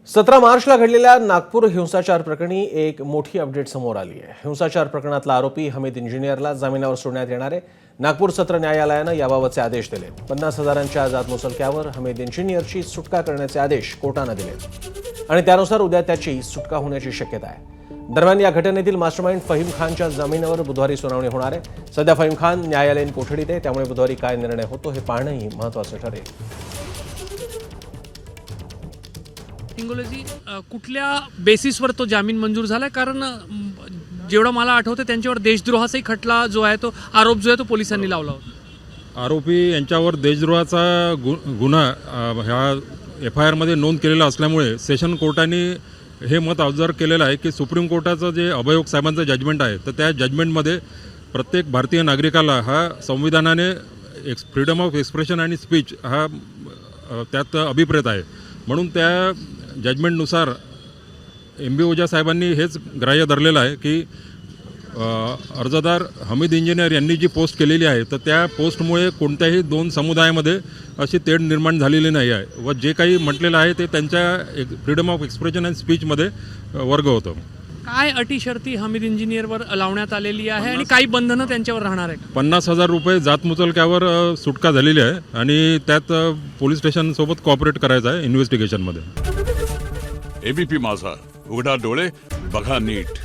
17 मार्चला घडलेल्या नागपूर हिंसाचार प्रकरणी एक मोठी अपडेट समोर आली आहे। हिंसाचार प्रकरणातला आरोपी हमीद इंजिनियरला जामिनावर सोडण्यात येणार आहे। नागपूर सत्र न्यायालयानं याबाबतचे आदेश दिले। 50,000च्या जातमुचलक्यावर हमीद इंजिनियरची सुटका करण्याचे आदेश कोर्टाने दिले आणि त्यानुसार उद्या त्याची सुटका होण्याची शक्यता आहे। दरम्यान या घटनेतील मास्टरमाइंड फहीम खानच्या जामिनावर बुधवारी सुनावणी होणार आहे। सध्या फहीम खान न्यायालयीन कोठडीत आहे, त्यामुळे बुधवारी काय निर्णय होतो हे पाहणंही महत्त्वाचं ठरेल। इंगोलेजी कुठल्या बेसिसवर तो जामीन मंजूर झालाय? कारण जेवढं मला आठवतं त्यांच्यावर देशद्रोहाचाही खटला जो आहे तो आरोप जो आहे तो पोलिसांनी लावला होता। आरोपी यांच्यावर देशद्रोहाचा गुन्हा ह्या FIR मध्ये नोंद केलेला असल्यामुळे सेशन कोर्टाने हे मत ऑब्झर्व केलेलं आहे की सुप्रीम कोर्टाचं जे अभय ओक साहेबांचं जजमेंट आहे तर त्या जजमेंटमध्ये प्रत्येक भारतीय नागरिकाला हा संविधानाने फ्रीडम ऑफ एक्सप्रेशन आणि स्पीच हा त्यात अभिप्रेत आहे। म्हणून त्या जजमेंटनुसार MB ओझा साहेबांनी हेच ग्राह्य धरलेलं आहे की अर्जदार हमीद इंजिनियर यांनी जी पोस्ट केलेली आहे तर त्या पोस्टमुळे कोणत्याही दोन समुदायामध्ये अशी तेढ निर्माण झालेली नाही आहे व जे काही म्हटलेलं आहे ते त्यांच्या फ्रीडम ऑफ एक्सप्रेशन अँड स्पीचमध्ये वर्ग होतं। काय अटी शर्ती हमीद इंजिनियरवर लावण्यात आलेली आहे आणि काही बंधनं त्यांच्यावर राहणार आहे? 50,000 रुपये जातमुचलक्यावर सुटका झालेली आहे आणि त्यात पोलीस स्टेशनसोबत कॉपरेट करायचं आहे इन्व्हेस्टिगेशनमध्ये। ABP माझा, उघडा डोळे बघा नीट।